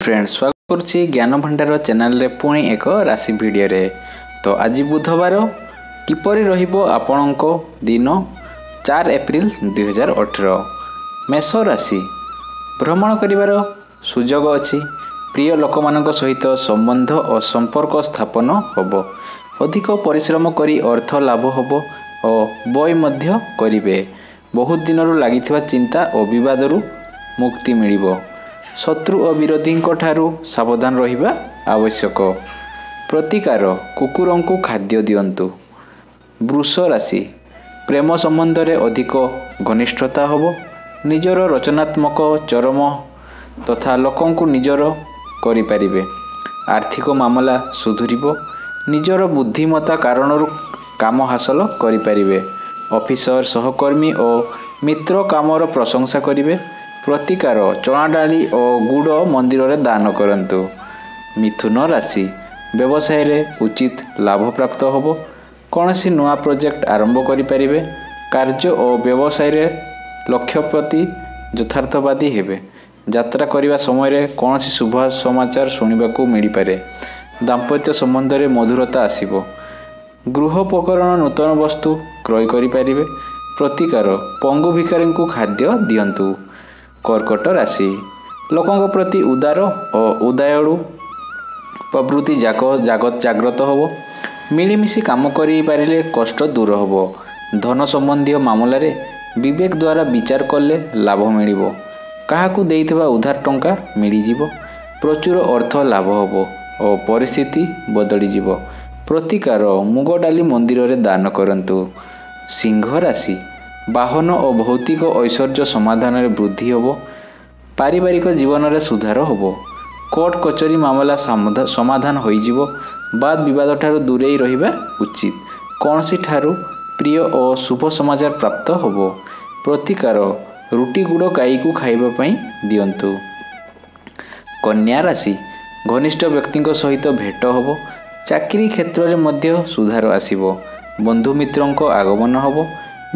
Friends स्वागत करुच्ची ज्ञान भंडार चैनल रे पुणी एक राशि वीडियो रे। तो आज बुधवार किपरि रहिबो आपणको दिन 4 एप्रिल 2018। मेष राशि भ्रमण करिवार सुजोग अछि। प्रिय लोकमानक सहित संबंध और संपर्क स्थापन होबो। अधिक परिश्रम करी अर्थ लाभ होबो और व्यय मध्य करिवे। बहुत दिनरु लागिथिबा चिंता और विवादरु मुक्ति मिलिबो। शत्रु और विरोधी ठारू सावधान रहिबा आवश्यक। प्रतिकार कुकुरों को खाद्य दियंतु। वृष राशि प्रेम संबंध रे अधिक घनिष्ठता होबो। निजर रचनात्मक चरम तथा लोकों को निजर करि परिबे। आर्थिक मामला सुधुरिबो। निजर बुद्धिमत्ता कारणरु काम हासिल करि परिबे। ऑफिसर सहकर्मी और मित्र कामर प्रशंसा करिवे। प्रतिकार चना डाली और गुड़ मंदिर रे दान करंतु। मिथुन राशि व्यवसाय रे उचित लाभ प्राप्त होबो। कौनसी नुआ प्रोजेक्ट आरंभ करि परिबे। कार्य और व्यवसाय रे लक्ष्य प्रति यथार्थवादी हेबे। यात्रा करिवा समय रे कौनसी शुभ समाचार सुनिबाकू मिली पारे। दाम्पत्य संबंध रे मधुरता आसीबो। गृहोपकरण नूतन वस्तु क्रय करि परिबे। प्रतिकार पंगु भिखारी को खाद्य दियंतु। कर्कट राशि लोकों प्रति उदार और उदयड़ू प्रवृत्ति जागृत होबो। मिलीमिशी काम करि पारिले कष्ट दूर होबो। धन संबंधी मामला रे विवेक द्वारा विचार कले लाभ मिलिबो। काहाकू देइथिबा उधार टंका मिली जिवो। प्रचुर अर्थ लाभ होबो और परिस्थिति बदली जिवो। प्रतिकार मुग डाली मंदिर रे दान करंतु। सिंह राशि वाहन और भौतिक ऐश्वर्य समाधान रे वृद्धि होबो। पारिवारिक जीवन रे सुधार होबो। कोर्ट कचेरी मामला समाधान होई जिवो। वाद विवाद ठारू दूरेई रहिबा उचित। कौनसी ठारू प्रिय और शुभ समाचार प्राप्त होबो। प्रतिकार रुटी गुड़ गाई को खाइबा पई दियंतु। कन्या राशि घनिष्ठ व्यक्तिଙ୍କ सहित भेट होबो। चाकरी क्षेत्र रे मध्य सुधार आसीबो। बंधु मित्रଙ୍କ आगमन होबो।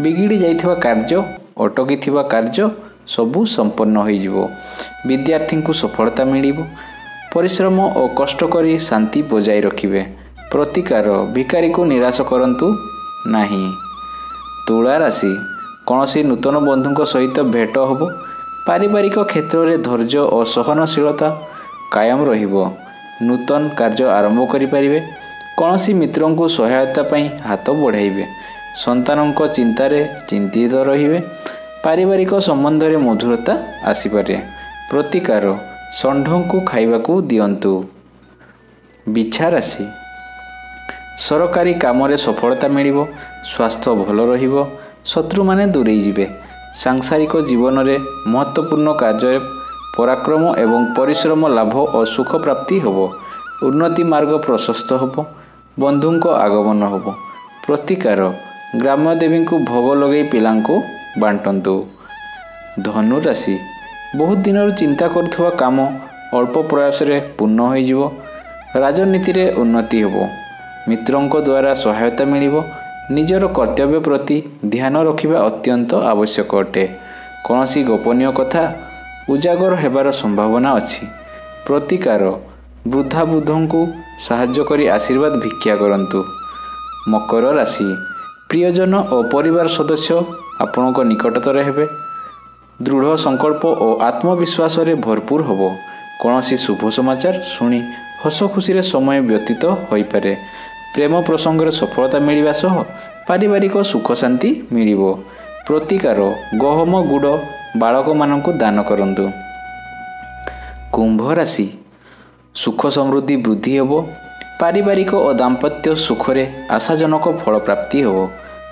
बिगिड़ी जाइथिबा कार्य अटकी थिबा कार्य सबू संपन्न होई जिवो। विद्यार्थी को सफलता मिलिबो। परिश्रम और कष्ट करी शांति बजाय रखिबे। प्रतिकार भिखारी को निराश करंतु नाही। तुला राशि कौनसी नूतन बंधुଙ୍କ सहित भेट होबो। पारिवारिक क्षेत्र रे धैर्य और सहनशीलता कायम रहिबो। नूतन कार्य आरंभ करि परिबे। कौनसी मित्रों को सहायता पई हाथ बढ़ाइबे। संतानों चिंतारे चिंतित रहिबे। पारिवारिक संबंध रे मधुरता आसीपारे। प्रतिकार षंढों को खाइबाकू दियंतु। बिछा राशि सरकारी काम रे सफलता मिलिबो। स्वास्थ्य भल रहिबो। शत्रु माने दूरेई जिवे। सांसारिक जीवन रे महत्वपूर्ण कार्य पराक्रम एवं परिश्रम लाभ और सुख प्राप्ति होबो। उन्नति मार्ग प्रशस्त होबो। बंधुଙ୍କ आगमन होबो। प्रतिकार ग्राम्य देवी को भोग लगे पिला बांटंतु। धनु राशि बहुत दिन चिंता करुवा काम अल्प प्रयास रे पूर्ण हो जिवो। राजनीति रे उन्नति होबो। मित्रों द्वारा सहायता मिलिबो। निजर कर्तव्य प्रति ध्यान रखिबा अत्यंत आवश्यक अटे। कौनसी गोपनीय कथा उजागर हेबार संभावना अछि। प्रतिकार वृद्धा बुद्धों को साहाय्य करी आशीर्वाद भिक्षा करंतु। मकर राशि प्रियजन और परिवार सदस्य आपणक निकटतर हेबे। दृढ़ संकल्प और आत्मविश्वास रे भरपूर होबो। कौनसी शुभ समाचार सुनी हस खुशी रे समय व्यतीत होई पारे। प्रेम प्रसंग रे सफलता मिलिबा सह पारिवारिक सुख शांति मिलिबो। प्रतिकार गहम गुड़ बालक मानकु दान करंतु। कुंभ राशि सुख समृद्धि वृद्धि होबो। पारिवारिक और दाम्पत्य सुखरे आशाजनक फल प्राप्ति होबो।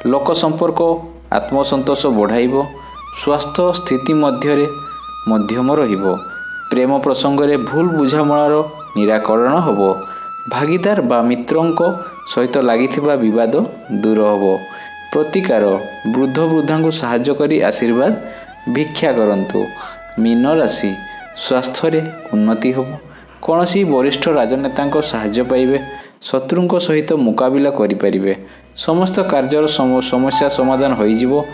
लोक संपर्क आत्मसंतोष बढ़ाइबो। स्वास्थ्य स्थिति मध्यम रहिबो। प्रेम प्रसंग रे भूल बुझामणार निराकरण होबो। भागीदार बा मित्रों सहित लागिथिबा विवाद दूर होबो। प्रतिकार वृद्ध वृद्धा को साहाय्य करी आशीर्वाद भिक्षा करंतु। मीन राशि स्वास्थ्य रे उन्नति होबो। कौनसी वरिष्ठ राजनेता साहाय्य पाइबे। शत्रुओं सहित मुकाबिला करिपारिबे। समस्त कार्यर समस्या समाधान होई जिवो।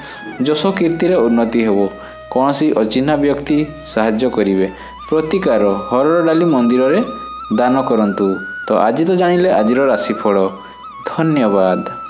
जश कीर्ति रे उन्नति होबो। कौनसी अचिन्हा व्यक्ति साहाय्य करिवे। ପ୍ରତିକାର ହରଡ଼ ଡାଲି ମନ୍ଦିରରେ ଦାନ କରନ୍ତୁ। ତ ଆଜି ତ ଜାଣିଲେ ଆଜିର ରାଶିଫଳ। ଧନ୍ୟବାଦ।